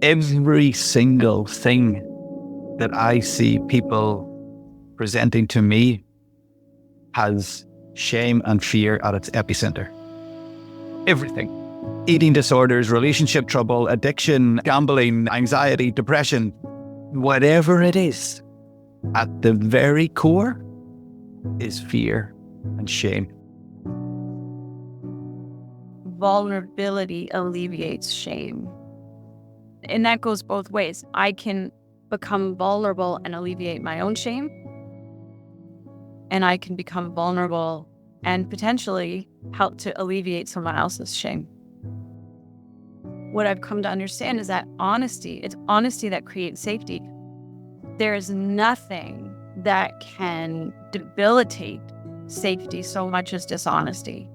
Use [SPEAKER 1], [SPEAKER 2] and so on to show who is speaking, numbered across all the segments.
[SPEAKER 1] Every single thing that I see people presenting to me has shame and fear at its epicenter. Everything. Eating disorders, relationship trouble, addiction, gambling, anxiety, depression, whatever it is, at the very core is fear and shame.
[SPEAKER 2] Vulnerability alleviates shame. And that goes both ways. I can become vulnerable and alleviate my own shame. And I can become vulnerable and potentially help to alleviate someone else's shame. What I've come to understand is that it's honesty that creates safety. There is nothing that can debilitate safety so much as dishonesty.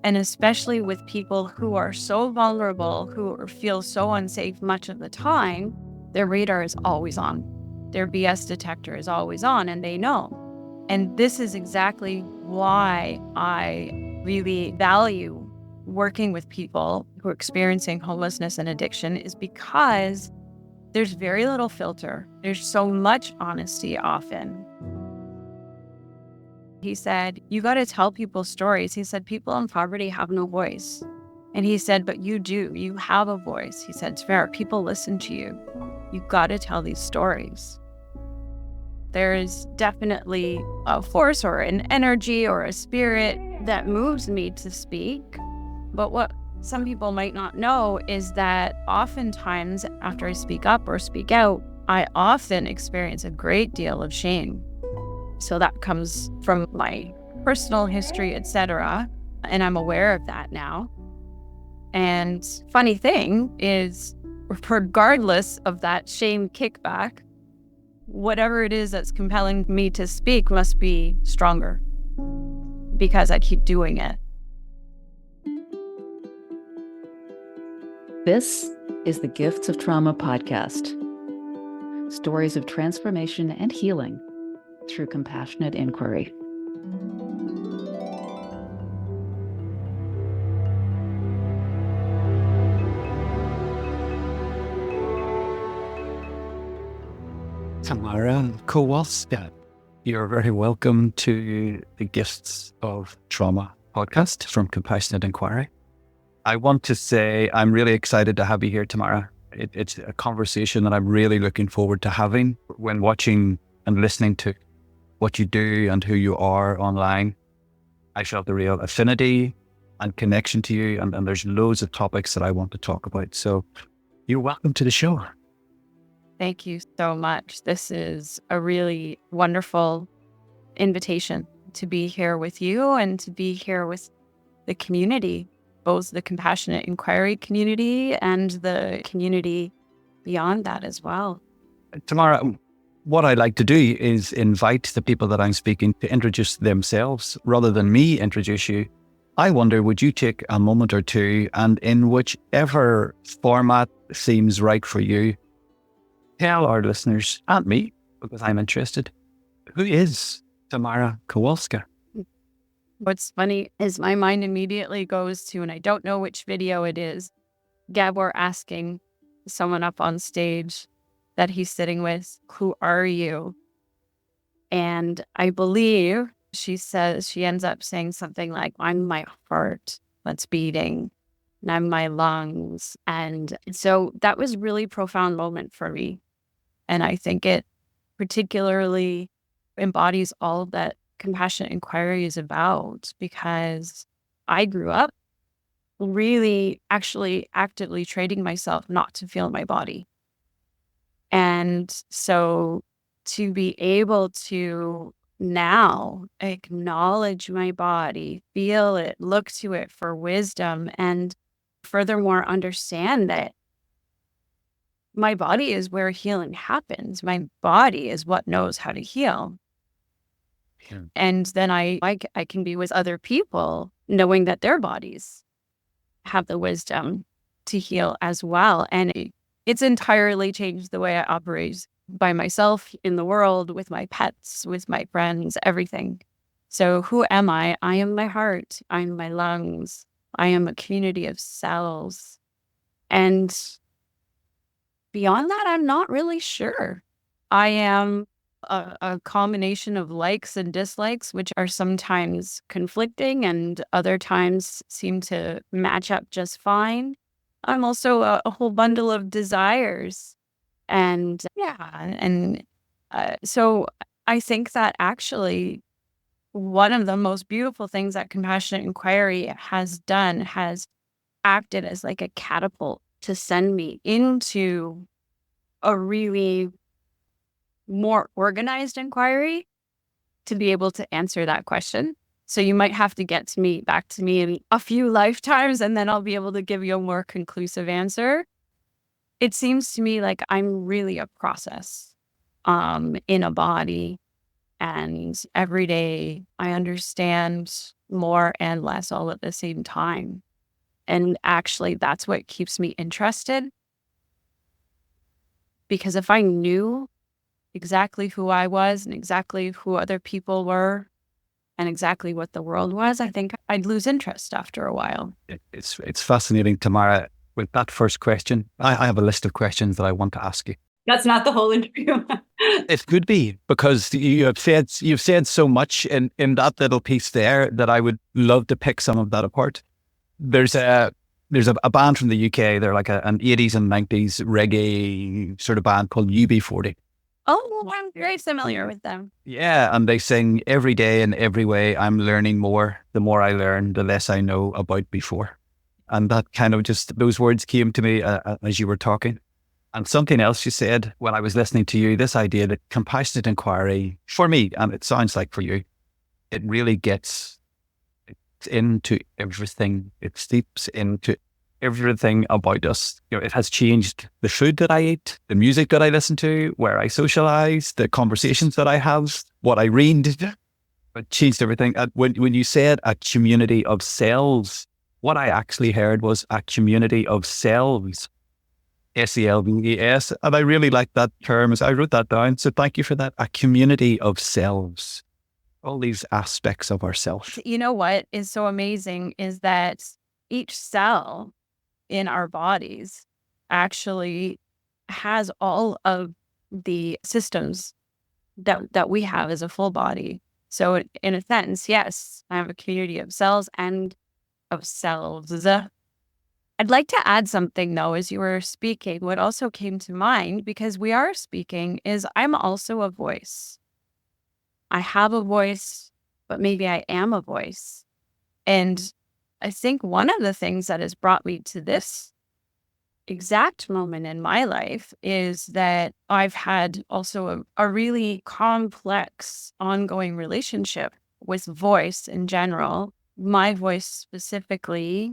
[SPEAKER 2] And especially with people who are so vulnerable, who feel so unsafe much of the time, their radar is always on. Their BS detector is always on, and they know. And this is exactly why I really value working with people who are experiencing homelessness and addiction, is because there's very little filter. There's so much honesty often. He said, you got to tell people stories. He said, people in poverty have no voice. And he said, but you do. You have a voice. He said, Tamara, people listen to you. You've got to tell these stories. There is definitely a force or an energy or a spirit that moves me to speak. But what some people might not know is that oftentimes after I speak up or speak out, I often experience a great deal of shame. So that comes from my personal history, etc. And I'm aware of that now. And funny thing is, regardless of that shame kickback, whatever it is that's compelling me to speak must be stronger because I keep doing it.
[SPEAKER 3] This is the Gifts of Trauma podcast. Stories of transformation and healing through compassionate inquiry.
[SPEAKER 1] Tamara Kowalska, you're very welcome to the Gifts of Trauma podcast from Compassionate Inquiry. I want to say I'm really excited to have you here, Tamara. It's a conversation that I'm really looking forward to having. When watching and listening to what you do and who you are online, I felt a real affinity and connection to you, and there's loads of topics that I want to talk about. So you're welcome to the show.
[SPEAKER 2] Thank you so much. This is a really wonderful invitation to be here with you and to be here with the community, both the Compassionate Inquiry community and the community beyond that as well.
[SPEAKER 1] Tamara, what I'd like to do is invite the people that I'm speaking to introduce themselves rather than me introduce you. I wonder, would you take a moment or two and in whichever format seems right for you, tell our listeners and me, because I'm interested, who is Tamara Kowalska?
[SPEAKER 2] What's funny is my mind immediately goes to, and I don't know which video it is, Gabor asking someone up on stage that he's sitting with, who are you? And I believe she ends up saying something like, I'm my heart that's beating, and I'm my lungs. And so that was a really profound moment for me. And I think it particularly embodies all that Compassionate Inquiry is about, because I grew up really actually actively training myself not to feel my body. And so to be able to now acknowledge my body, feel it, look to it for wisdom, and furthermore understand that my body is where healing happens. My body is what knows how to heal. Yeah. And then I can be with other people knowing that their bodies have the wisdom to heal as well. And it's entirely changed the way I operate by myself, in the world, with my pets, with my friends, everything. So who am I? I am my heart. I'm my lungs. I am a community of cells. And beyond that, I'm not really sure. I am a combination of likes and dislikes, which are sometimes conflicting and other times seem to match up just fine. I'm also a whole bundle of desires. And so I think that actually one of the most beautiful things that compassionate inquiry has done has acted as like a catapult to send me into a really more organized inquiry to be able to answer that question. So you might have to get back to me in a few lifetimes, and then I'll be able to give you a more conclusive answer. It seems to me like I'm really a process in a body, and every day I understand more and less all at the same time. And actually, that's what keeps me interested. Because if I knew exactly who I was and exactly who other people were and exactly what the world was, I think I'd lose interest after a while.
[SPEAKER 1] It's fascinating, Tamara. With that first question, I have a list of questions that I want to ask you.
[SPEAKER 4] That's not the whole interview.
[SPEAKER 1] It could be, because you've said so much in that little piece there that I would love to pick some of that apart. There's a band from the UK. They're like an 80s and 90s reggae sort of band called UB40.
[SPEAKER 2] Oh, well, I'm very familiar with them.
[SPEAKER 1] Yeah, and they sing every day in every way. I'm learning more. The more I learn, the less I know about before. And that kind of those words came to me as you were talking. And something else you said when I was listening to you, this idea that compassionate inquiry, for me, and it sounds like for you, it really gets into everything. It steeps into everything about us. It has changed the food that I eat, the music that I listen to, where I socialize, the conversations that I have, what I read. It changed everything. When you said a community of selves, what I actually heard was a community of selves. SELVES. And I really like that term. I wrote that down. So thank you for that. A community of selves. All these aspects of ourselves.
[SPEAKER 2] You know what is so amazing is that each cell in our bodies actually has all of the systems that we have as a full body. So in a sense, yes, I have a community of cells and of selves. I'd like to add something, though, as you were speaking. What also came to mind, because we are speaking, is I'm also a voice. I have a voice, but maybe I am a voice. And I think one of the things that has brought me to this exact moment in my life is that I've had also a really complex ongoing relationship with voice in general, my voice specifically,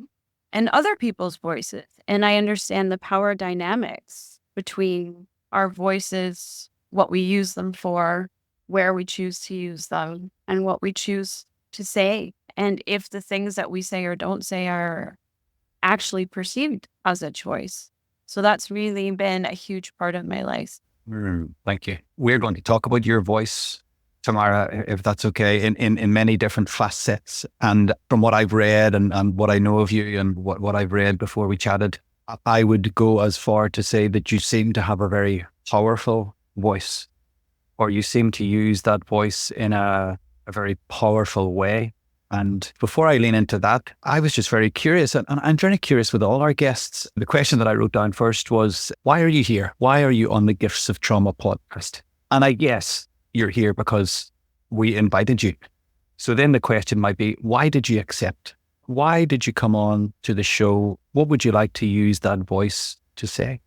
[SPEAKER 2] and other people's voices. And I understand the power dynamics between our voices, what we use them for, where we choose to use them, and what we choose to say. And if the things that we say or don't say are actually perceived as a choice. So that's really been a huge part of my life.
[SPEAKER 1] Thank you. We're going to talk about your voice, Tamara, if that's okay, in many different facets. And from what I've read and what I know of you and what I've read before we chatted, I would go as far to say that you seem to have a very powerful voice, or you seem to use that voice in a very powerful way. And before I lean into that, I was just very curious, and I'm very curious with all our guests. The question that I wrote down first was, why are you here? Why are you on the Gifts of Trauma podcast? And I guess you're here because we invited you. So then the question might be, why did you accept? Why did you come on to the show? What would you like to use that voice to say?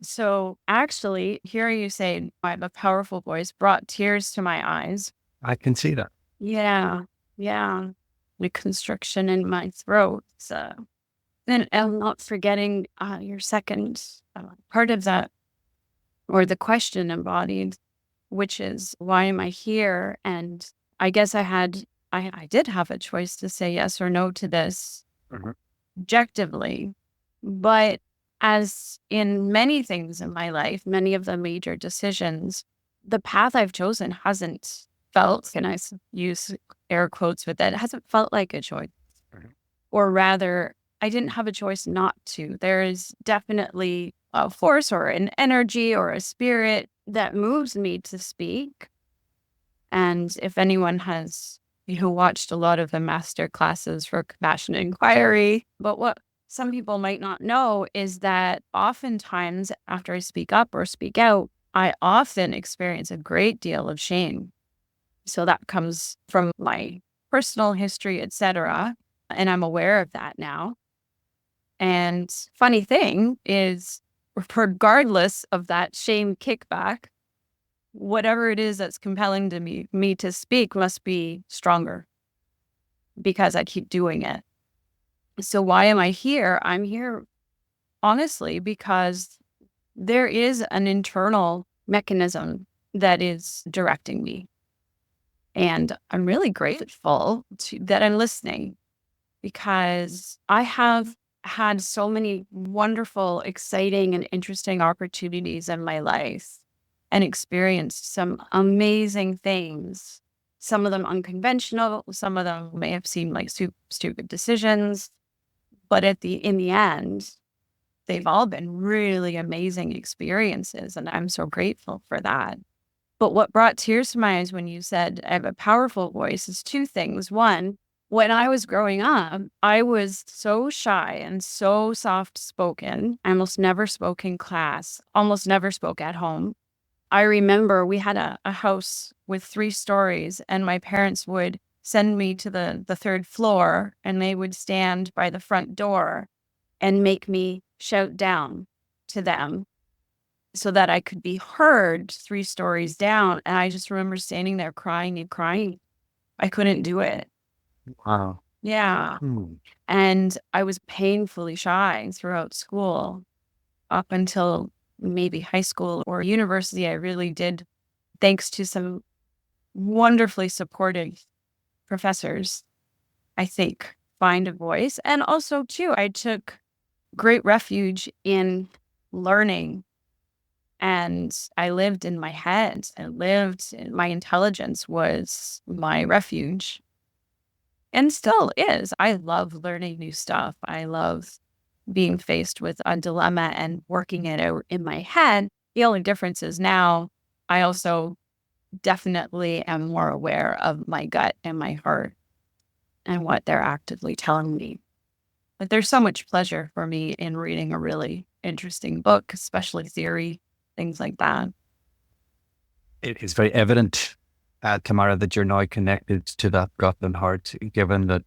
[SPEAKER 2] So actually, hearing you say I have a powerful voice brought tears to my eyes.
[SPEAKER 1] I can see that.
[SPEAKER 2] Yeah. The constriction in my throat. And I'm not forgetting your second part of that, or the question embodied, which is, why am I here? And I guess I did have a choice to say yes or no to this objectively. But as in many things in my life, many of the major decisions, the path I've chosen hasn't felt, and I use air quotes with it, hasn't felt like a choice. Or rather, I didn't have a choice not to. There is definitely a force or an energy or a spirit that moves me to speak. And if anyone has watched a lot of the master classes for compassionate inquiry, but what some people might not know is that oftentimes after I speak up or speak out, I often experience a great deal of shame. So that comes from my personal history, etc. And I'm aware of that now. And funny thing is, regardless of that shame kickback, whatever it is that's compelling to me to speak must be stronger because I keep doing it. So why am I here? I'm here honestly because there is an internal mechanism that is directing me. And I'm really grateful that I'm listening because I have had so many wonderful, exciting, and interesting opportunities in my life and experienced some amazing things. Some of them unconventional, some of them may have seemed like stupid decisions, but in the end, they've all been really amazing experiences, and I'm so grateful for that. But what brought tears to my eyes when you said I have a powerful voice is two things. One, when I was growing up, I was so shy and so soft-spoken. I almost never spoke in class, almost never spoke at home. I remember we had a house with 3 stories, and my parents would send me to the 3rd floor, and they would stand by the front door and make me shout down to them so that I could be heard 3 stories down. And I just remember standing there crying and crying. I couldn't do it.
[SPEAKER 1] Wow.
[SPEAKER 2] Yeah. And I was painfully shy throughout school up until maybe high school or university. I really did, thanks to some wonderfully supportive professors, I think, find a voice. And also, too, I took great refuge in learning. And I lived in my head. My intelligence was my refuge. And still is. I love learning new stuff. I love being faced with a dilemma and working it out in my head. The only difference is now I also definitely am more aware of my gut and my heart and what they're actively telling me. But there's so much pleasure for me in reading a really interesting book, especially theory, things like that.
[SPEAKER 1] It is very evident, Tamara, that you're now connected to that gut and heart, given that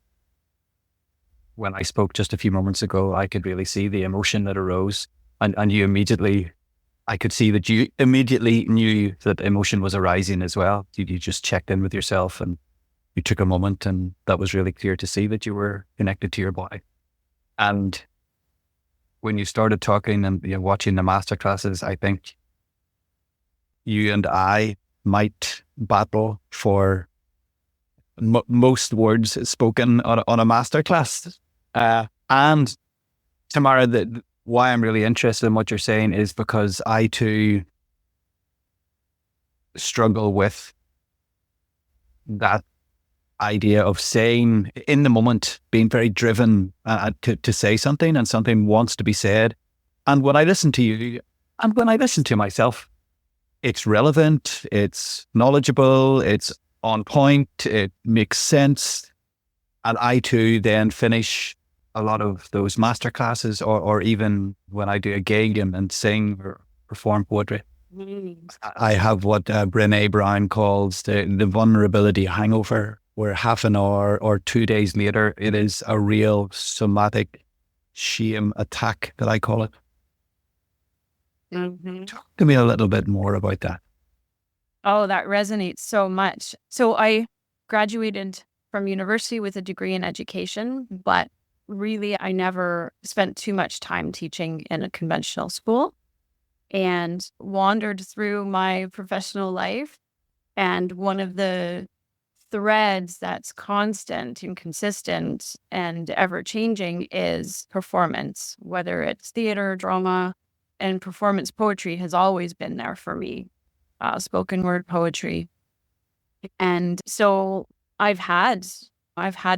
[SPEAKER 1] when I spoke just a few moments ago, I could really see the emotion that arose. And you immediately, I could see that you immediately knew that emotion was arising as well. You just checked in with yourself and you took a moment, and that was really clear to see that you were connected to your body. And when you started talking and watching the masterclasses, I think you and I might battle for most words spoken on a masterclass. And Tamara, why I'm really interested in what you're saying is because I too struggle with that idea of saying in the moment, being very driven to say something, and something wants to be said. And when I listen to you, and when I listen to myself, it's relevant, it's knowledgeable, it's on point, it makes sense. And I too then finish a lot of those masterclasses, or even when I do a gig and sing or perform poetry, I have what Brené Brown calls the vulnerability hangover, where half an hour or 2 days later, it is a real somatic shame attack, that I call it. Talk to me a little bit more about that.
[SPEAKER 2] Oh, that resonates so much. So I graduated from university with a degree in education, but really I never spent too much time teaching in a conventional school, and wandered through my professional life. And one of the threads that's constant and consistent and ever changing is performance, whether it's theater, drama, and performance poetry has always been there for me, spoken word poetry. And so I've had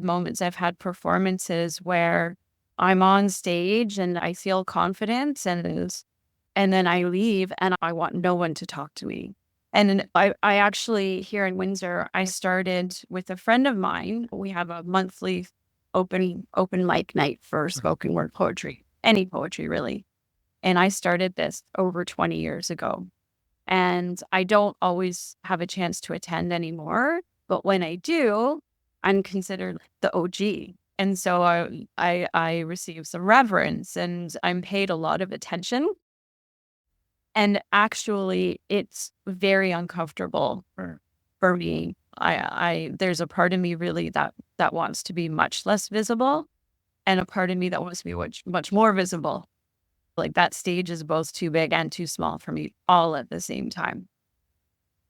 [SPEAKER 2] moments, I've had performances where I'm on stage and I feel confident and And then I leave and I want no one to talk to me. And I actually, here in Windsor, I started with a friend of mine. We have a monthly open mic night for spoken word poetry, any poetry really. And I started this over 20 years ago. And I don't always have a chance to attend anymore. But when I do, I'm considered the OG. And so I receive some reverence and I'm paid a lot of attention. And actually, it's very uncomfortable for me. There's a part of me really that wants to be much less visible, and a part of me that wants to be much more visible. Like that stage is both too big and too small for me all at the same time.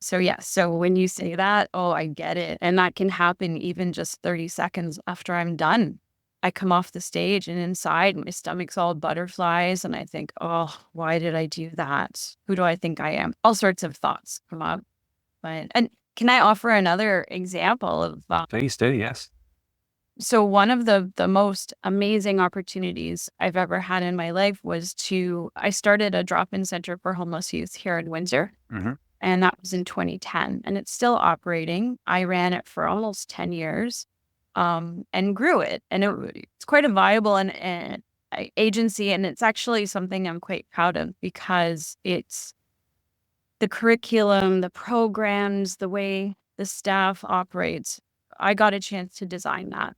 [SPEAKER 2] So yeah, so when you say that, oh, I get it. And that can happen even just 30 seconds after I'm done. I come off the stage and inside my stomach's all butterflies and I think, oh, why did I do that? Who do I think I am? All sorts of thoughts come up. And can I offer another example of
[SPEAKER 1] Please do, yes.
[SPEAKER 2] So one of the most amazing opportunities I've ever had in my life was I started a drop-in center for homeless youth here in Windsor.
[SPEAKER 1] Mm-hmm.
[SPEAKER 2] And that was in 2010. And it's still operating. I ran it for almost 10 years and grew it. And it's quite a viable and agency. And it's actually something I'm quite proud of because it's the curriculum, the programs, the way the staff operates. I got a chance to design that.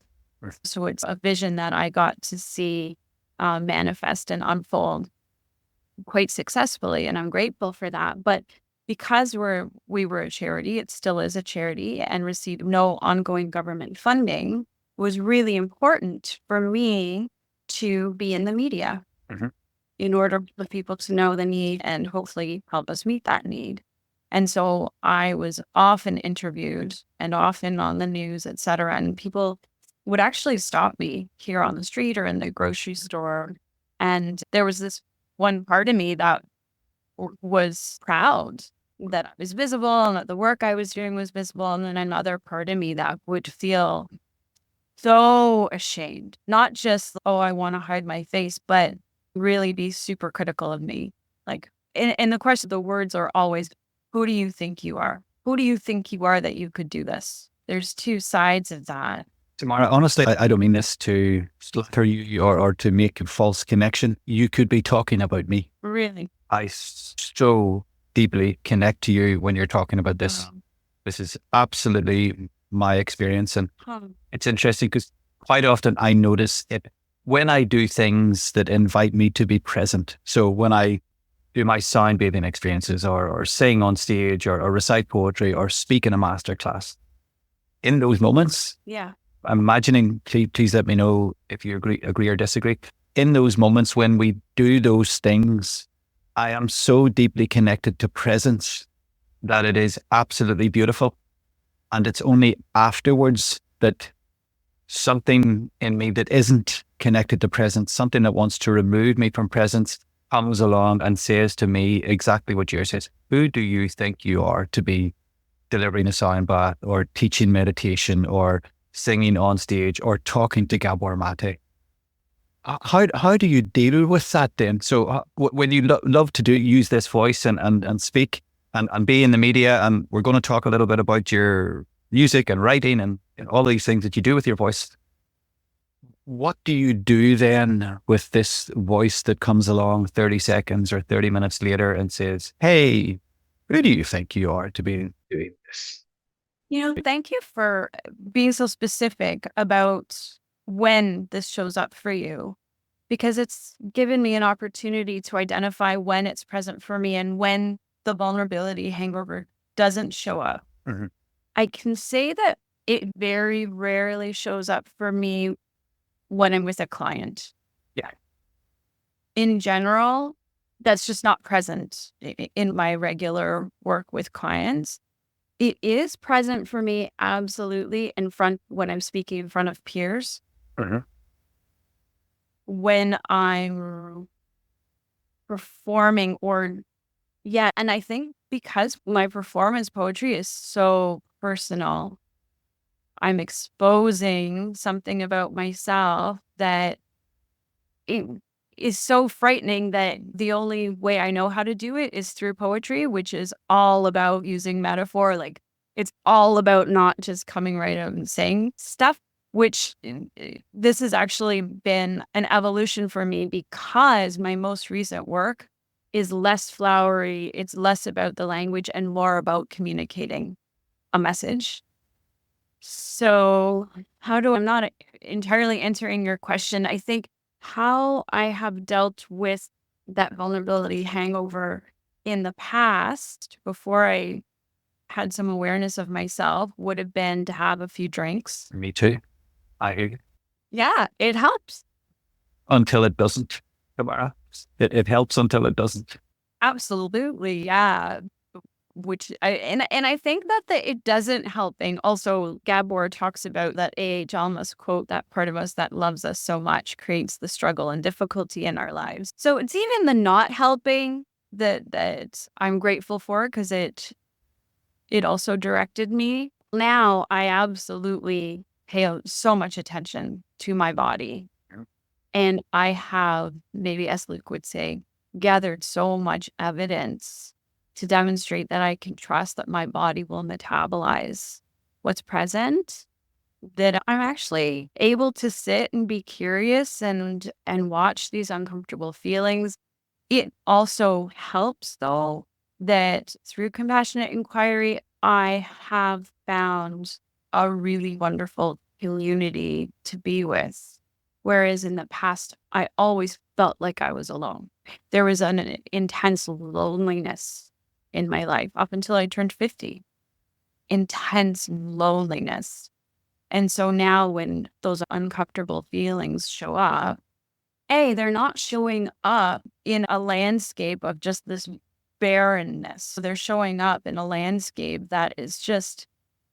[SPEAKER 2] So it's a vision that I got to see manifest and unfold quite successfully. And I'm grateful for that. But because we were a charity, it still is a charity, and received no ongoing government funding, was really important for me to be in the media in order for people to know the need and hopefully help us meet that need. And so I was often interviewed and often on the news, et cetera, and people would actually stop me here on the street or in the grocery store. And there was this one part of me that was proud that I was visible and that the work I was doing was visible. And then another part of me that would feel so ashamed, not just, oh, I want to hide my face, but really be super critical of me. Like, and the question, the words are always, who do you think you are? Who do you think you are that you could do this? There's two sides of that.
[SPEAKER 1] Tamara, honestly, I don't mean this to slaughter you or to make a false connection. You could be talking about me.
[SPEAKER 2] Really?
[SPEAKER 1] I so deeply connect to you when you're talking about this. This is absolutely my experience. And it's interesting because quite often I notice it when I do things that invite me to be present. So when I do my sound bathing experiences or sing on stage or recite poetry or speak in a masterclass, in those moments, I'm imagining, please let me know if you agree or disagree. In those moments when we do those things, I am so deeply connected to presence that it is absolutely beautiful. And it's only afterwards that something in me that isn't connected to presence, something that wants to remove me from presence, comes along and says to me exactly what yours says. Who do you think you are to be delivering a sound bath or teaching meditation or singing on stage or talking to Gabor Mate? How do you deal with that then? So when you love to use this voice and speak and be in the media, and we're going to talk a little bit about your music and writing and all these things that you do with your voice, what do you do then with this voice that comes along 30 seconds or 30 minutes later and says, hey, who do you think you are to be doing this?
[SPEAKER 2] Thank you for being so specific about when this shows up for you, because it's given me an opportunity to identify when it's present for me and when the vulnerability hangover doesn't show up. I can say that it very rarely shows up for me when I'm with a client.
[SPEAKER 1] Yeah.
[SPEAKER 2] In general, that's just not present in my regular work with clients. It is present for me, absolutely, when I'm speaking in front of peers. When I'm performing and I think because my performance poetry is so personal, I'm exposing something about myself that it is so frightening that the only way I know how to do it is through poetry, which is all about using metaphor. Like, it's all about not just coming right out and saying stuff, which this has actually been an evolution for me because my most recent work is less flowery. It's less about the language and more about communicating a message. So I'm not entirely answering your question. I think how I have dealt with that vulnerability hangover in the past before I had some awareness of myself would have been to have a few drinks.
[SPEAKER 1] Me too. I hear you.
[SPEAKER 2] Yeah, it helps.
[SPEAKER 1] Until it doesn't, Tamara. It helps until it doesn't.
[SPEAKER 2] Absolutely. Yeah. I think that it doesn't help. And also Gabor talks about that A.H. Alma's quote, that part of us that loves us so much creates the struggle and difficulty in our lives. So it's even the not helping that I'm grateful for, because it also directed me. Now I absolutely pay so much attention to my body. And I have, maybe as Luke would say, gathered so much evidence to demonstrate that I can trust that my body will metabolize what's present, that I'm actually able to sit and be curious and watch these uncomfortable feelings. It also helps, though, that through compassionate inquiry, I have found a really wonderful community to be with. Whereas in the past, I always felt like I was alone. There was an intense loneliness in my life up until I turned 50. Intense loneliness. And so now when those uncomfortable feelings show up, they're not showing up in a landscape of just this barrenness. They're showing up in a landscape that is just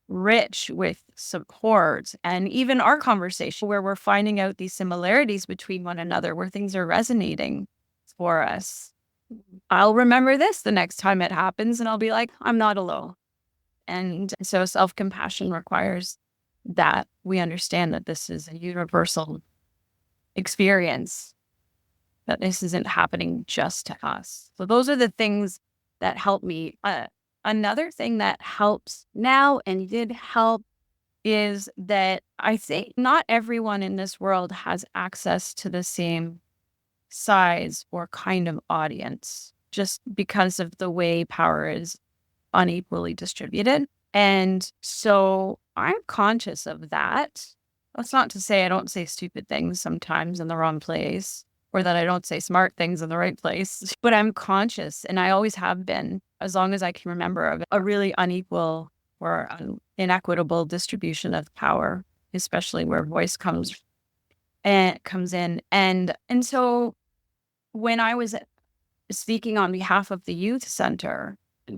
[SPEAKER 2] rich with support, and even our conversation where we're finding out these similarities between one another, where things are resonating for us. I'll remember this the next time it happens, and I'll be like, I'm not alone. And so self-compassion requires that we understand that this is a universal experience, that this isn't happening just to us. So those are the things that help me. Another thing that helps now and did help is that I think not everyone in this world has access to the same size or kind of audience, just because of the way power is unequally distributed. And so I'm conscious of that. That's not to say I don't say stupid things sometimes in the wrong place, or that I don't say smart things in the right place, but I'm conscious, and I always have been, as long as I can remember, of a really unequal or inequitable distribution of power, especially where voice comes in. And so when I was speaking on behalf of the youth center,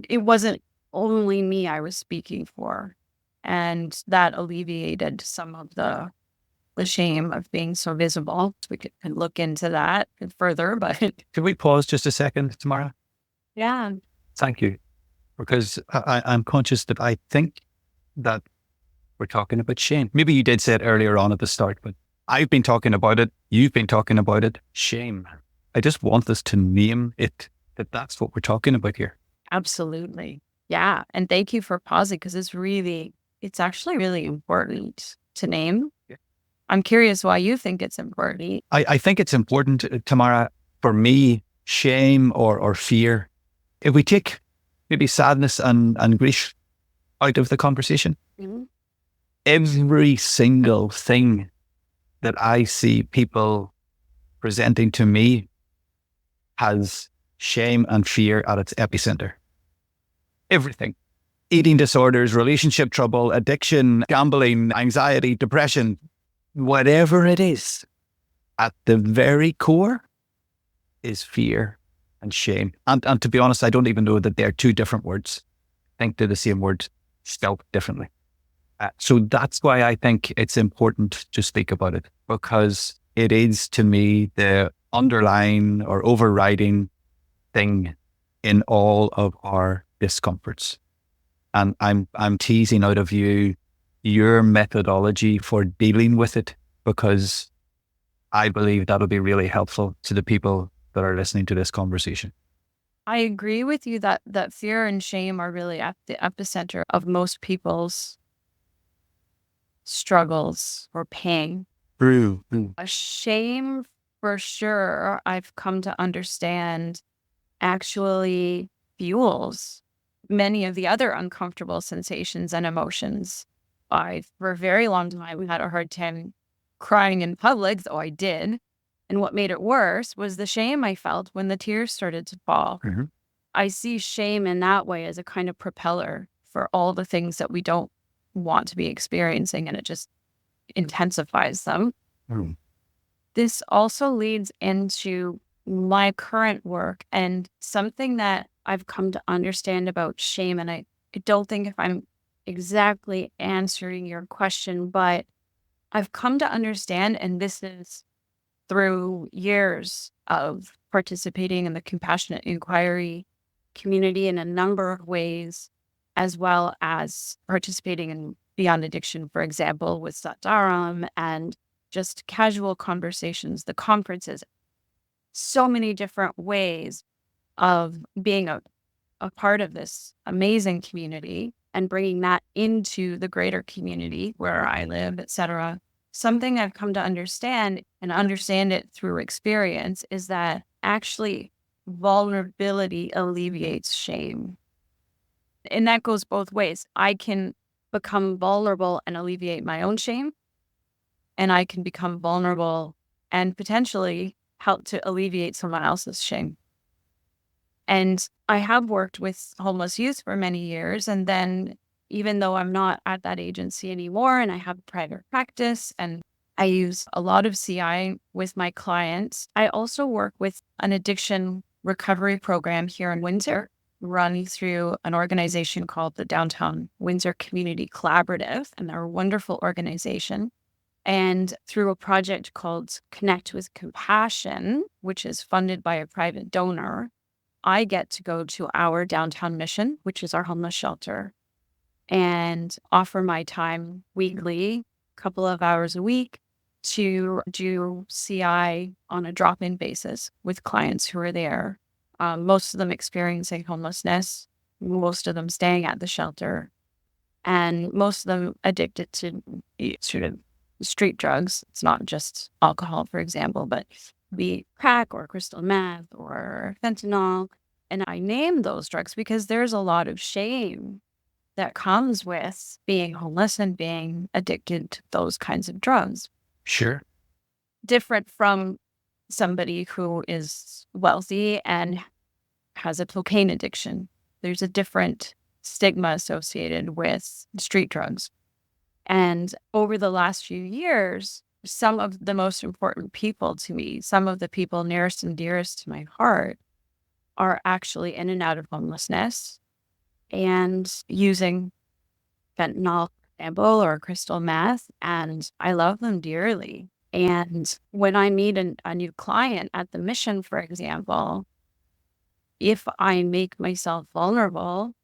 [SPEAKER 2] it wasn't only me I was speaking for, and that alleviated some of the shame of being so visible. We could look into that further, but
[SPEAKER 1] Can we pause just a second, Tamara?
[SPEAKER 2] yeah.
[SPEAKER 1] Thank you. Because I'm conscious that I think that we're talking about shame. Maybe you did say it earlier on at the start, but I've been talking about it. You've been talking about it. Shame. I just want us to name it, that's what we're talking about here.
[SPEAKER 2] Absolutely. Yeah. And thank you for pausing, because it's actually really important to name.
[SPEAKER 1] Yeah.
[SPEAKER 2] I'm curious why you think it's important.
[SPEAKER 1] I think it's important, Tamara, for me, shame or fear. If we take maybe sadness and grief out of the conversation,
[SPEAKER 2] Mm-hmm.
[SPEAKER 1] every single thing that I see people presenting to me has shame and fear at its epicenter. Everything. Eating disorders, relationship trouble, addiction, gambling, anxiety, depression, whatever it is, at the very core is fear and shame. And to be honest, I don't even know that they're two different words. I think they're the same word, spelled differently. So that's why I think it's important to speak about it, because it is, to me, the underlying or overriding thing in all of our discomforts. And I'm teasing out of you your methodology for dealing with it, because I believe that'll be really helpful to the people that are listening to this conversation.
[SPEAKER 2] I agree with you that fear and shame are really at the epicenter of most people's struggles or pain.
[SPEAKER 1] True.
[SPEAKER 2] A shame, for sure, I've come to understand actually fuels many of the other uncomfortable sensations and emotions. For a very long time, had a hard time crying in public, though I did. And what made it worse was the shame I felt when the tears started to fall.
[SPEAKER 1] Mm-hmm.
[SPEAKER 2] I see shame in that way as a kind of propeller for all the things that we don't want to be experiencing, and it just intensifies them.
[SPEAKER 1] Mm.
[SPEAKER 2] This also leads into my current work and something that I've come to understand about shame. And I don't think if I'm exactly answering your question, but I've come to understand, and this is through years of participating in the compassionate inquiry community in a number of ways, as well as participating in Beyond Addiction, for example, with Satdaram, and just casual conversations, the conferences, so many different ways of being a part of this amazing community and bringing that into the greater community where I live, etc. Something I've come to understand, and understand it through experience, is that actually vulnerability alleviates shame. And that goes both ways. I can become vulnerable and alleviate my own shame, and I can become vulnerable and potentially help to alleviate someone else's shame. And I have worked with homeless youth for many years. And then, even though I'm not at that agency anymore and I have a private practice and I use a lot of CI with my clients, I also work with an addiction recovery program here in Windsor, run through an organization called the Downtown Windsor Community Collaborative, and they're a wonderful organization. And through a project called Connect with Compassion, which is funded by a private donor, I get to go to our downtown mission, which is our homeless shelter, and offer my time weekly, a couple of hours a week, to do CI on a drop-in basis with clients who are there, most of them experiencing homelessness, most of them staying at the shelter, and most of them addicted to sort of street drugs. It's not just alcohol, for example, but be crack or crystal meth or fentanyl. And I name those drugs because there's a lot of shame that comes with being homeless and being addicted to those kinds of drugs.
[SPEAKER 1] Sure.
[SPEAKER 2] Different from somebody who is wealthy and has a cocaine addiction. There's a different stigma associated with street drugs. And over the last few years, some of the most important people to me, some of the people nearest and dearest to my heart, are actually in and out of homelessness and using fentanyl, for example, or crystal meth. And I love them dearly. And when I meet a new client at the mission, for example, if I make myself vulnerable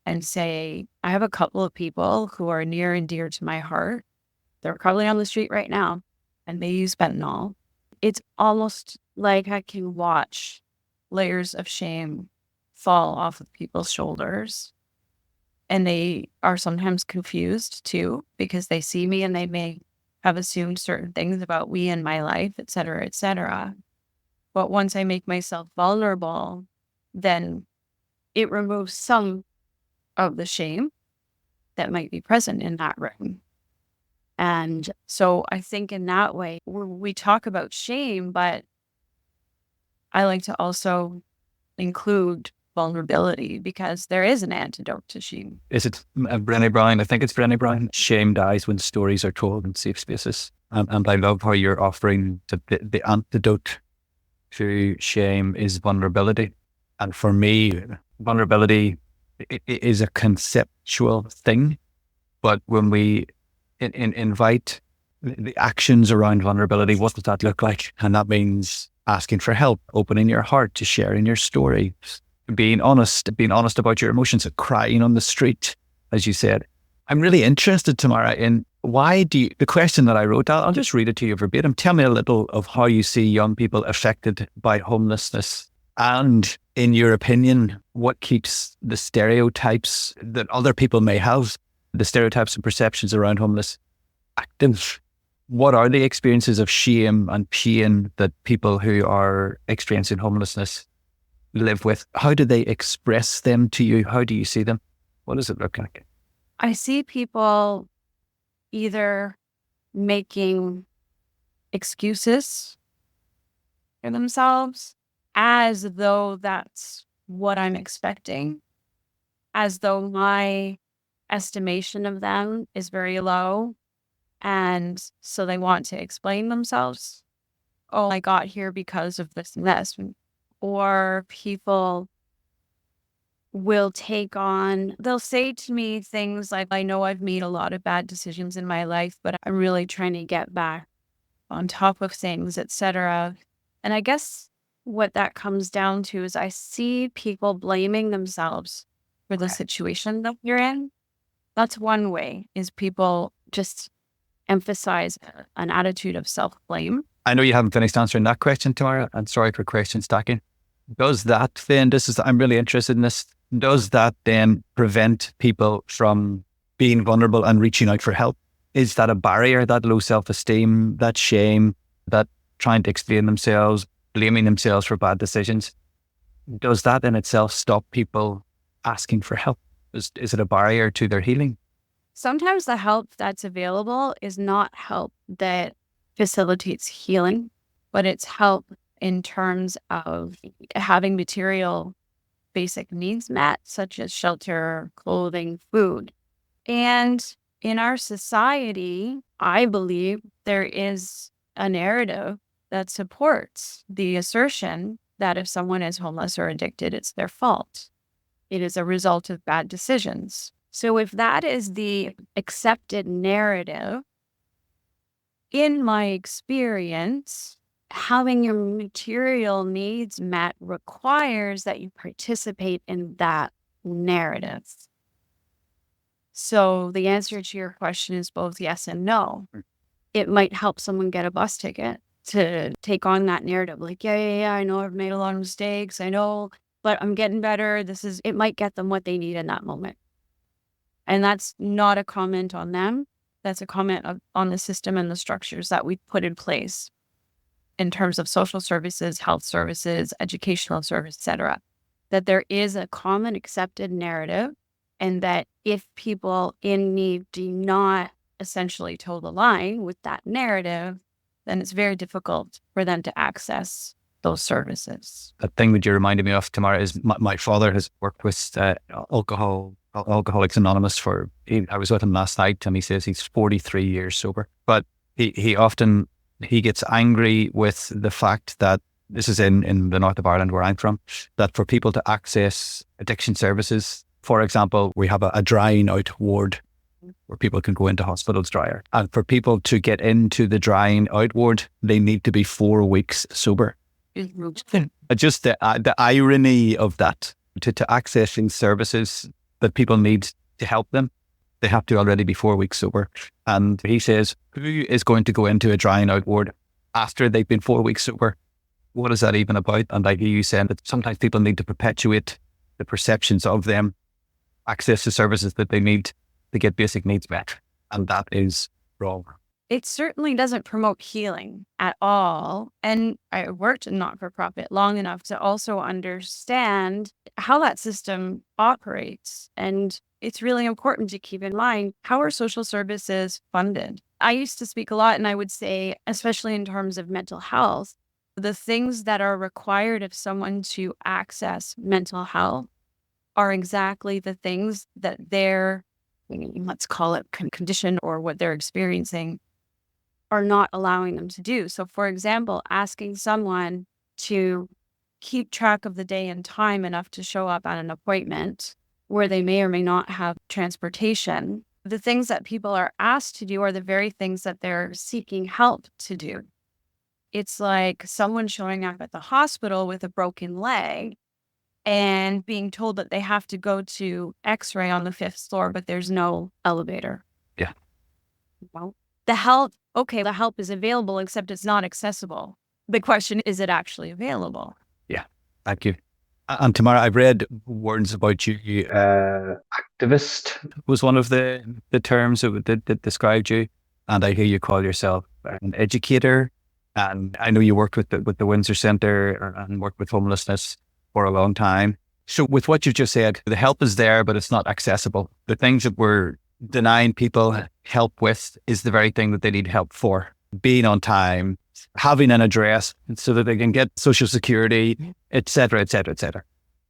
[SPEAKER 2] and say, I have a couple of people who are near and dear to my heart, they're probably on the street right now, and they use fentanyl, it's almost like I can watch layers of shame fall off of people's shoulders. And they are sometimes confused too, because they see me and they may have assumed certain things about me and my life, et cetera, et cetera. But once I make myself vulnerable, then it removes some of the shame that might be present in that room. And so I think in that way, we talk about shame, but I like to also include vulnerability, because there is an antidote to shame.
[SPEAKER 1] Is it Brené Brown? I think it's Brené Brown. Shame dies when stories are told in safe spaces. And I love how you're offering the antidote to shame is vulnerability. And for me, vulnerability is a conceptual thing. But when we invite the actions around vulnerability, what does that look like? And that means asking for help, opening your heart to sharing your story, being honest about your emotions, crying on the street, as you said. I'm really interested, Tamara, in Why do you, the question that I wrote, I'll just read it to you verbatim. Tell me a little of how you see young people affected by homelessness. And in your opinion, what keeps the stereotypes that other people may have, the stereotypes and perceptions around homeless, active? What are the experiences of shame and pain that people who are experiencing homelessness live with? How do they express them to you? How do you see them? What does it look like?
[SPEAKER 2] I see people either making excuses for themselves as though that's what I'm expecting, as though my estimation of them is very low. And so they want to explain themselves. Oh, I got here because of this and this. Or people will take on, they'll say to me things like, I know I've made a lot of bad decisions in my life, but I'm really trying to get back on top of things, etc. And I guess what that comes down to is I see people blaming themselves for the situation that you're in. That's one way, is people just emphasize an attitude of self-blame.
[SPEAKER 1] I know you haven't finished answering that question, Tamara, and sorry for question stacking. Does that then, I'm really interested in this, does that then prevent people from being vulnerable and reaching out for help? Is that a barrier, that low self-esteem, that shame, that trying to explain themselves, blaming themselves for bad decisions? Does that in itself stop people asking for help? Is it a barrier to their healing?
[SPEAKER 2] Sometimes the help that's available is not help that facilitates healing, but it's help in terms of having material basic needs met, such as shelter, clothing, food. And in our society, I believe there is a narrative that supports the assertion that if someone is homeless or addicted, it's their fault. It is a result of bad decisions. So if that is the accepted narrative, in my experience, having your material needs met requires that you participate in that narrative. So the answer to your question is both yes and no. It might help someone get a bus ticket to take on that narrative. Like, yeah, I know I've made a lot of mistakes. I know, but I'm getting better. It might get them what they need in that moment. And that's not a comment on them. That's a comment on the system and the structures that we put in place in terms of social services, health services, educational service, etc. That there is a common accepted narrative, and that if people in need do not essentially toe the line with that narrative, then it's very difficult for them to access those services.
[SPEAKER 1] A thing that you reminded me of, Tamara, is my father has worked with Alcoholics Anonymous I was with him last night, and he says he's 43 years sober. But he often gets angry with the fact that, this is in the north of Ireland where I'm from, that for people to access addiction services, for example, we have a drying out ward where people can go into hospitals drier. And for people to get into the drying out ward, they need to be 4 weeks sober. Just the irony of that, to accessing services that people need to help them, they have to already be 4 weeks sober. And he says, who is going to go into a drying out ward after they've been 4 weeks sober? What is that even about? And I hear you saying that sometimes people need to perpetuate the perceptions of them, access to services that they need to get basic needs met. And that is wrong.
[SPEAKER 2] It certainly doesn't promote healing at all. And I worked in not-for-profit long enough to also understand how that system operates. And it's really important to keep in mind, how are social services funded? I used to speak a lot, and I would say, especially in terms of mental health, the things that are required of someone to access mental health are exactly the things that their, let's call it condition or what they're experiencing, are not allowing them to do. So for example, asking someone to keep track of the day and time enough to show up at an appointment where they may or may not have transportation, the things that people are asked to do are the very things that they're seeking help to do. It's like someone showing up at the hospital with a broken leg and being told that they have to go to X-ray on the 5th floor, but there's no elevator.
[SPEAKER 1] Yeah.
[SPEAKER 2] Well, the help is available, except it's not accessible. The question, is it actually available?
[SPEAKER 1] Yeah, thank you. And Tamara, I've read words about you. Activist was one of the terms that described you. And I hear you call yourself an educator. And I know you worked with the Windsor Centre and worked with homelessness for a long time. So with what you've just said, the help is there, but it's not accessible. The things that we're denying people help with is the very thing that they need help for. Being on time, having an address so that they can get social security, et cetera, et cetera, et cetera.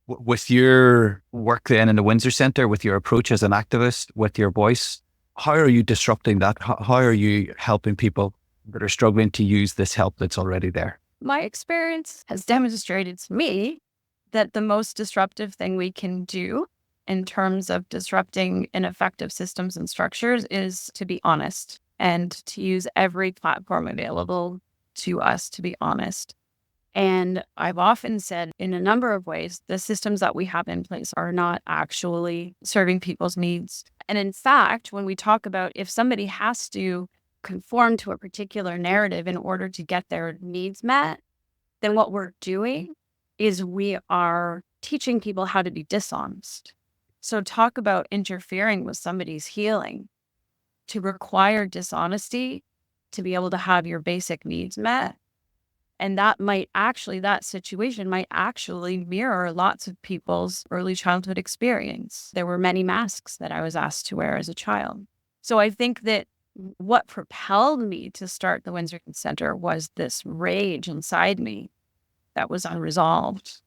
[SPEAKER 1] With your work then in the Windsor Centre, with your approach as an activist, with your voice, how are you disrupting that? How are you helping people that are struggling to use this help that's already there?
[SPEAKER 2] My experience has demonstrated to me that the most disruptive thing we can do in terms of disrupting ineffective systems and structures is to be honest and to use every platform available to us to be honest. And I've often said in a number of ways, the systems that we have in place are not actually serving people's needs. And in fact, when we talk about if somebody has to conform to a particular narrative in order to get their needs met, then what we're doing is we are teaching people how to be dishonest. So talk about interfering with somebody's healing. To require dishonesty to be able to have your basic needs met. And that situation might actually mirror lots of people's early childhood experience. There were many masks that I was asked to wear as a child. So I think that what propelled me to start the Windsor Centre was this rage inside me that was unresolved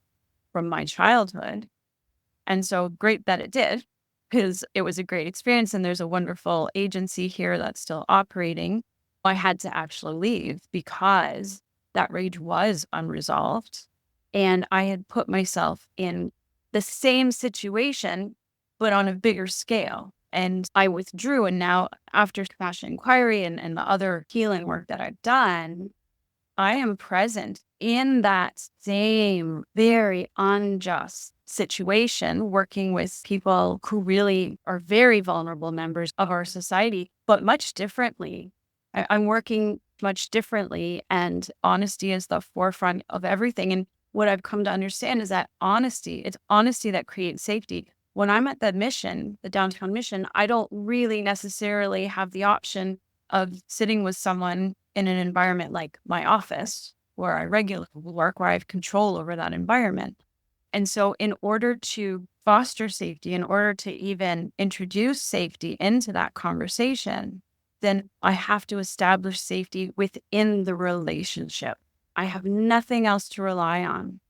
[SPEAKER 2] from my childhood. And so great that it did, because it was a great experience and there's a wonderful agency here that's still operating. I had to actually leave because that rage was unresolved. And I had put myself in the same situation, but on a bigger scale. And I withdrew. And now after compassion inquiry and the other healing work that I've done, I am present in that same very unjust situation, working with people who really are very vulnerable members of our society, but much differently. I'm working much differently, and honesty is the forefront of everything. And what I've come to understand is that it's honesty that creates safety. When I'm at the mission, the downtown mission, I don't really necessarily have the option of sitting with someone in an environment like my office, where I regularly work, where I have control over that environment. And so in order to foster safety, in order to even introduce safety into that conversation, then I have to establish safety within the relationship. I have nothing else to rely on.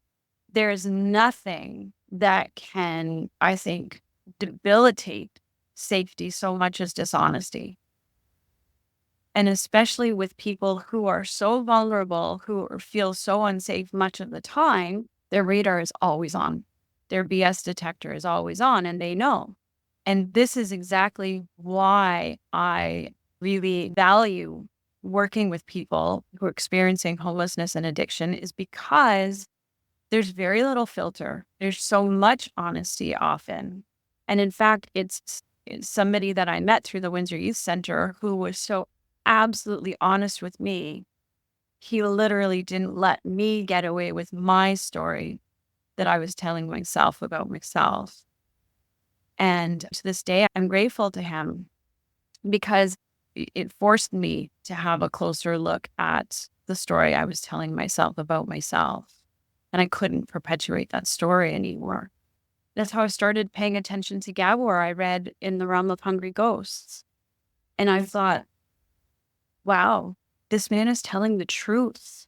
[SPEAKER 2] There is nothing that can, I think, debilitate safety so much as dishonesty. And especially with people who are so vulnerable, who feel so unsafe much of the time, their radar is always on. Their BS detector is always on, and they know. And this is exactly why I really value working with people who are experiencing homelessness and addiction, is because there's very little filter. There's so much honesty often. And in fact, it's somebody that I met through the Windsor Youth Center who was so absolutely honest with me. He literally didn't let me get away with my story that I was telling myself about myself. And to this day, I'm grateful to him because it forced me to have a closer look at the story I was telling myself about myself. And I couldn't perpetuate that story anymore. That's how I started paying attention to Gabor. I read In the Realm of Hungry Ghosts. And I thought, wow, this man is telling the truth.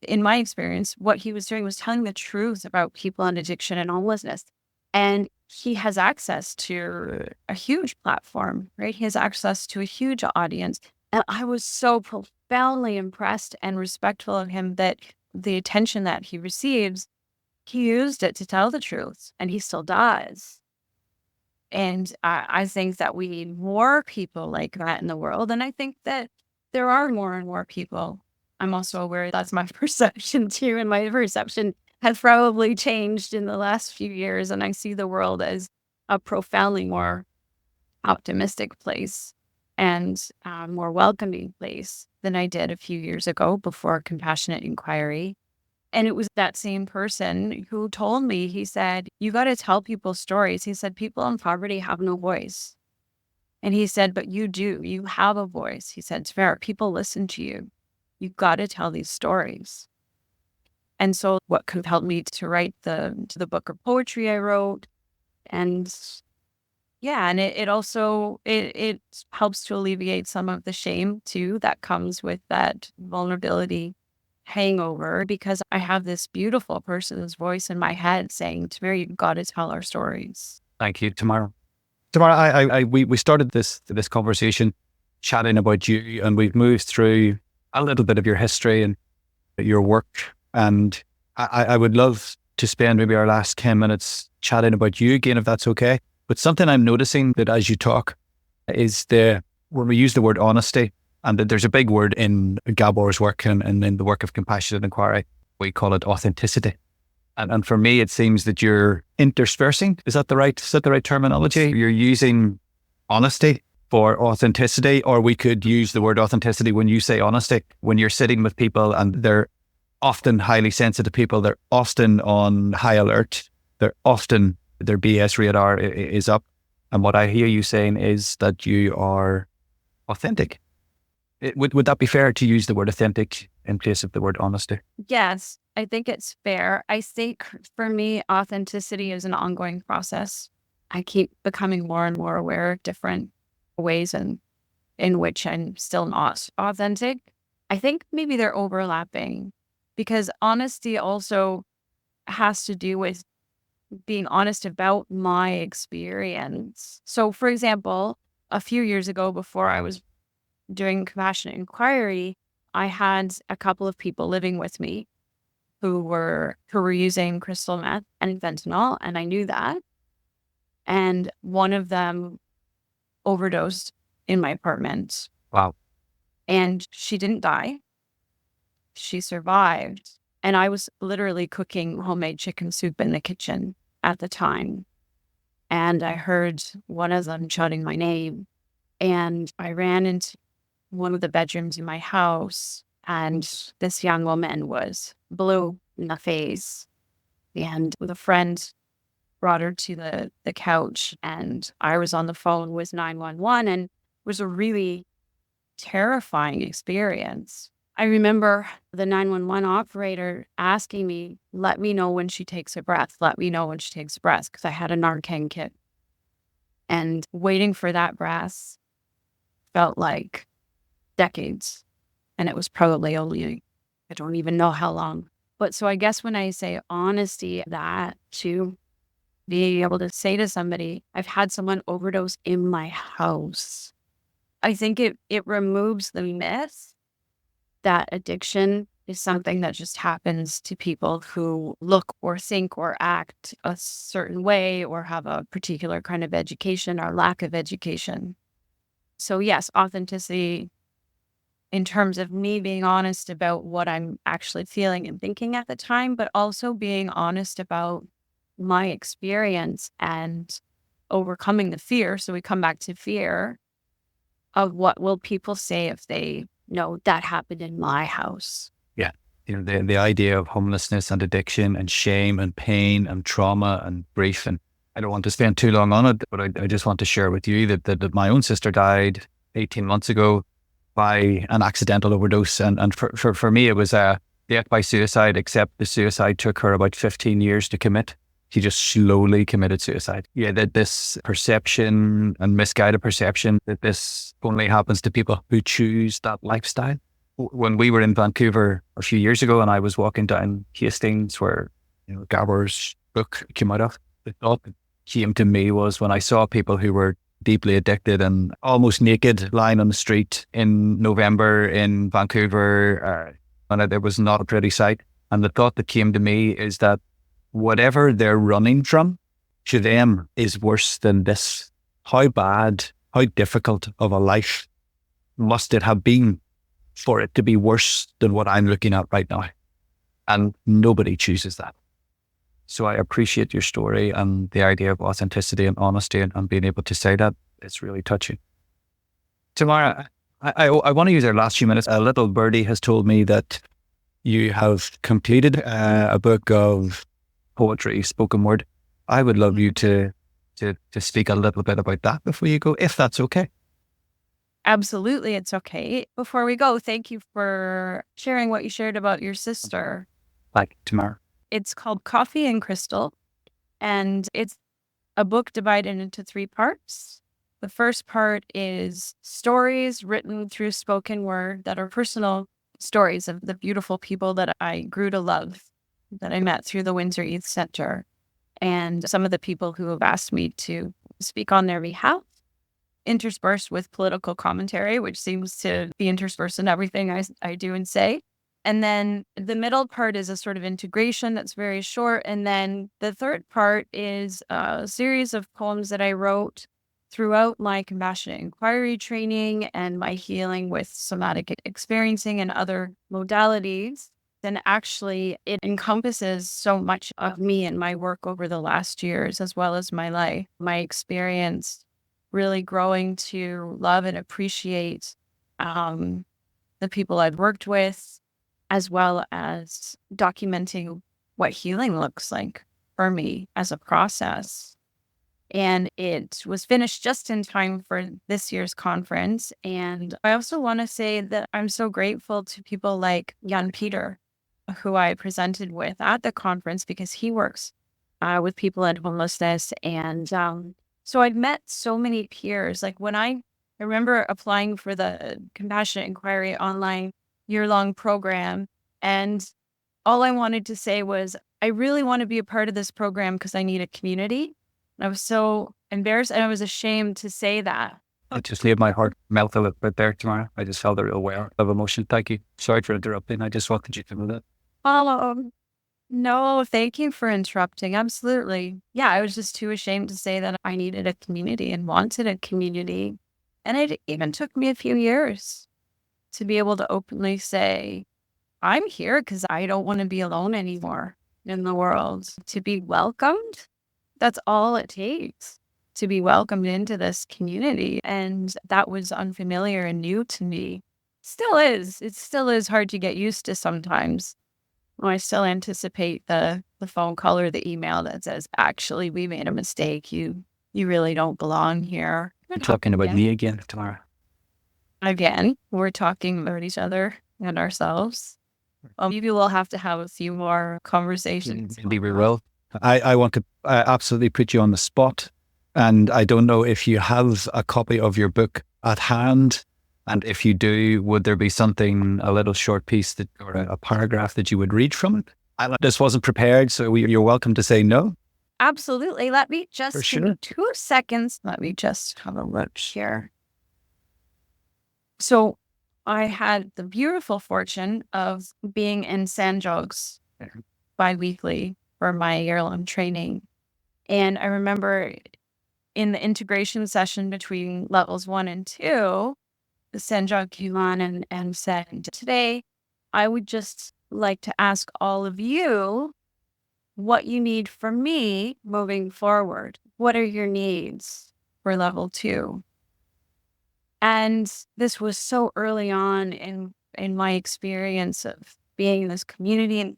[SPEAKER 2] In my experience, what he was doing was telling the truth about people in addiction and homelessness. And he has access to a huge platform, right? He has access to a huge audience. And I was so profoundly impressed and respectful of him that the attention that he receives, he used it to tell the truth, and he still does. And I think that we need more people like that in the world. And I think that there are more and more people. I'm also aware that's my perception too. And my perception has probably changed in the last few years. And I see the world as a profoundly more optimistic place. and a more welcoming place than I did a few years ago before compassionate inquiry. And it was that same person who told me, he said, you got to tell people stories. He said, people in poverty have no voice. And he said, but you do. You have a voice. He said, it's fair. People listen to you. You've got to tell these stories. And so what could have helped me to write the book of poetry I wrote. And yeah, and it also, it helps to alleviate some of the shame too that comes with that vulnerability hangover, because I have this beautiful person's voice in my head saying, Tamara, you've got to tell our stories.
[SPEAKER 1] Thank you, Tamara. Tamara, we started this conversation chatting about you, and we've moved through a little bit of your history and your work. And I would love to spend maybe our last 10 minutes chatting about you again, if that's okay. But something I'm noticing that as you talk is when we use the word honesty, and that there's a big word in Gabor's work and in the work of compassionate inquiry, we call it authenticity. And for me, it seems that you're interspersing. Is that the right terminology? You're using honesty for authenticity, or we could use the word authenticity when you say honesty. When you're sitting with people and they're often highly sensitive people, they're often on high alert, they're often, their BS radar is up. And what I hear you saying is that you are authentic. Would that be fair to use the word authentic in place of the word honesty?
[SPEAKER 2] Yes, I think it's fair. I think for me, authenticity is an ongoing process. I keep becoming more and more aware of different ways in which I'm still not authentic. I think maybe they're overlapping, because honesty also has to do with being honest about my experience. So, for example, a few years ago, before I was doing compassionate inquiry, I had a couple of people living with me who were using crystal meth and fentanyl, and I knew that. And one of them overdosed in my apartment.
[SPEAKER 1] Wow.
[SPEAKER 2] And she didn't die. She survived. And I was literally cooking homemade chicken soup in the kitchen at the time. And I heard one of them shouting my name. And I ran into one of the bedrooms in my house, and this young woman was blue in the face. And with a friend brought her to the couch, and I was on the phone with 911, and it was a really terrifying experience. I remember the 911 operator asking me, let me know when she takes a breath. Let me know when she takes a breath, because I had a Narcan kit. And waiting for that breath felt like decades. And it was probably only, I don't even know how long. But so I guess when I say honesty, that to be able to say to somebody, I've had someone overdose in my house. I think it removes the myth that addiction is something that just happens to people who look or think or act a certain way or have a particular kind of education or lack of education. So yes, authenticity in terms of me being honest about what I'm actually feeling and thinking at the time, but also being honest about my experience and overcoming the fear. So we come back to fear of what will people say if they know that happened in my house.
[SPEAKER 1] Yeah. The idea of homelessness and addiction and shame and pain and trauma and grief. And I don't want to spend too long on it, but I just want to share with you that my own sister died 18 months ago by an accidental overdose. And for me, it was a death by suicide, except the suicide took her about 15 years to commit. She just slowly committed suicide. Yeah, that this perception and misguided perception that this only happens to people who choose that lifestyle. When we were in Vancouver a few years ago and I was walking down Hastings where Gabor's book came out of, the thought that came to me was when I saw people who were deeply addicted and almost naked lying on the street in November in Vancouver, and it was not a pretty sight. And the thought that came to me is that whatever they're running from to them is worse than this. How bad, how difficult of a life must it have been for it to be worse than what I'm looking at right now? And nobody chooses that. So I appreciate your story and the idea of authenticity and honesty and being able to say that. It's really touching. Tamara, I want to use our last few minutes. A little birdie has told me that you have completed a book of poetry, spoken word. I would love you to speak a little bit about that before you go, if that's okay.
[SPEAKER 2] Absolutely, it's okay. Before we go, thank you for sharing what you shared about your sister.
[SPEAKER 1] Like Tamara.
[SPEAKER 2] It's called Coffee and Crystal, and it's a book divided into 3 parts. The first part is stories written through spoken word that are personal stories of the beautiful people that I grew to love, that I met through the Windsor Youth Center, and some of the people who have asked me to speak on their behalf, interspersed with political commentary, which seems to be interspersed in everything I do and say. And then the middle part is a sort of integration that's very short. And then the third part is a series of poems that I wrote throughout my compassionate inquiry training and my healing with somatic experiencing and other modalities. And actually, it encompasses so much of me and my work over the last years, as well as my life, my experience really growing to love and appreciate the people I've worked with, as well as documenting what healing looks like for me as a process. And it was finished just in time for this year's conference. And I also want to say that I'm so grateful to people like Jan Peter, who I presented with at the conference, because he works with people in homelessness. And so I've met so many peers. Like when I remember applying for the Compassionate Inquiry online year-long program, and all I wanted to say was, I really want to be a part of this program because I need a community. And I was so embarrassed and I was ashamed to say that.
[SPEAKER 1] It just made my heart melt a little bit there, Tamara. I just felt a real wave of emotion. Thank you. Sorry for interrupting. I just wanted you to know that.
[SPEAKER 2] No, thank you for interrupting. Absolutely. Yeah, I was just too ashamed to say that I needed a community and wanted a community. And it even took me a few years to be able to openly say, I'm here because I don't want to be alone anymore in the world. To be welcomed, that's all it takes to be welcomed into this community. And that was unfamiliar and new to me. Still is. It still is hard to get used to sometimes. I still anticipate the phone call or the email that says, actually, we made a mistake. You really don't belong here.
[SPEAKER 1] You're talking about me again, Tamara.
[SPEAKER 2] Again, we're talking about each other and ourselves. Maybe we'll have to have a few more conversations.
[SPEAKER 1] Maybe we will. I want to absolutely put you on the spot. And I don't know if you have a copy of your book at hand. And if you do, would there be something, a little short piece or a paragraph that you would read from it? This wasn't prepared, so you're welcome to say no.
[SPEAKER 2] Absolutely. Let me just
[SPEAKER 1] For
[SPEAKER 2] give me
[SPEAKER 1] sure.
[SPEAKER 2] 2 seconds. Let me just have a look here. So I had the beautiful fortune of being in Sanjog's bi-weekly for my year-long training. And I remember in the integration session between levels 1 and 2, the Sanjog came on and said, today, I would just like to ask all of you what you need from me moving forward. What are your needs for level 2? And this was so early on in my experience of being in this community. And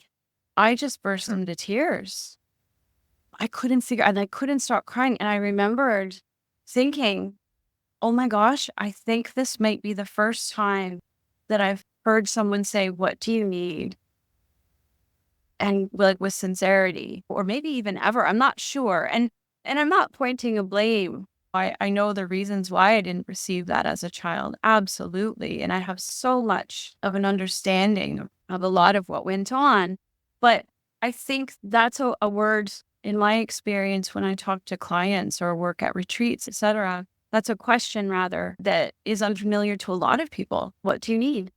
[SPEAKER 2] I just burst into tears. I couldn't stop crying. And I remembered thinking, oh my gosh, I think this might be the first time that I've heard someone say, what do you need? And like with sincerity, or maybe even ever, I'm not sure. And I'm not pointing a blame. I know the reasons why I didn't receive that as a child. Absolutely. And I have so much of an understanding of a lot of what went on. But I think that's a word in my experience when I talk to clients or work at retreats, etc. That's a question, rather, that is unfamiliar to a lot of people. What do you need?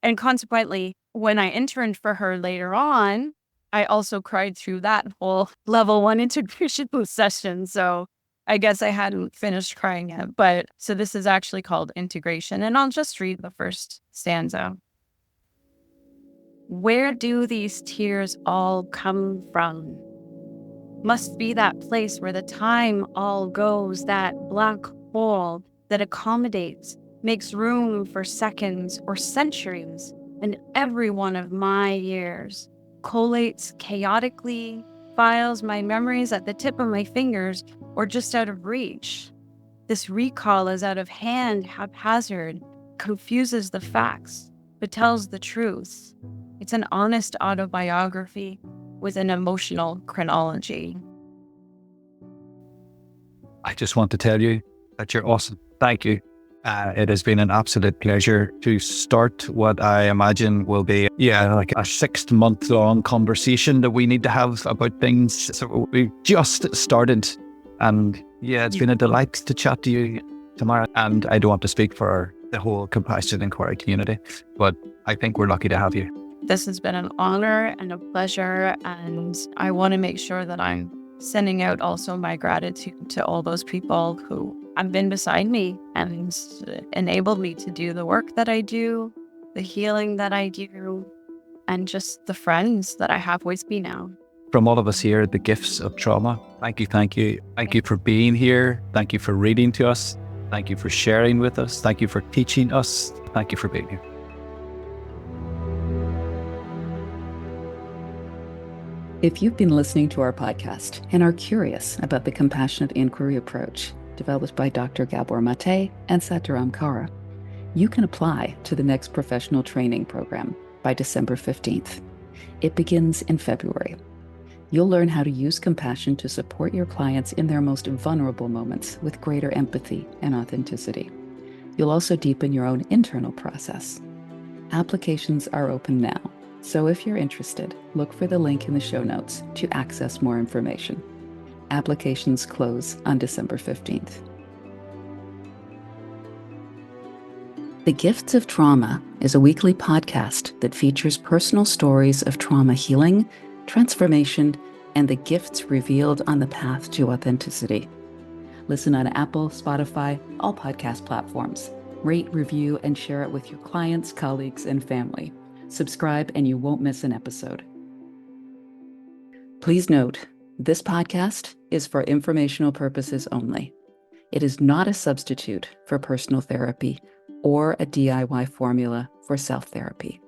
[SPEAKER 2] And consequently, when I interned for her later on, I also cried through that whole level 1 integration session. So I guess I hadn't finished crying yet. But so this is actually called integration. And I'll just read the first stanza. Where do these tears all come from? Must be that place where the time all goes, that black hole, that accommodates, makes room for seconds or centuries, and every one of my years collates chaotically, files my memories at the tip of my fingers or just out of reach. This recall is out of hand, haphazard, confuses the facts, but tells the truth. It's an honest autobiography with an emotional chronology.
[SPEAKER 1] I just want to tell you that you're awesome. Thank you. It has been an absolute pleasure to start what I imagine will be, like a 6-month-long conversation that we need to have about things. So we just started, and it's been a delight to chat to you, Tamara. And I don't want to speak for the whole compassionate inquiry community, but I think we're lucky to have you.
[SPEAKER 2] This has been an honor and a pleasure, and I want to make sure that I'm sending out also my gratitude to all those people who have been beside me and enabled me to do the work that I do, the healing that I do, and just the friends that I have with me now.
[SPEAKER 1] From all of us here at the Gifts of Trauma, thank you. Thank you for being here. Thank you for reading to us. Thank you for sharing with us. Thank you for teaching us. Thank you for being here.
[SPEAKER 3] If you've been listening to our podcast and are curious about the compassionate inquiry approach developed by Dr. Gabor Mate and Sataram Kara, you can apply to the next professional training program by December 15th. It begins in February. You'll learn how to use compassion to support your clients in their most vulnerable moments with greater empathy and authenticity. You'll also deepen your own internal process. Applications are open now, so if you're interested, look for the link in the show notes to access more information. Applications close on December 15th. The Gifts of Trauma is a weekly podcast that features personal stories of trauma healing, transformation, and the gifts revealed on the path to authenticity. Listen on Apple, Spotify, all podcast platforms. Rate, review, and share it with your clients, colleagues, and family. Subscribe and you won't miss an episode. Please note, this podcast is for informational purposes only. It is not a substitute for personal therapy or a DIY formula for self-therapy.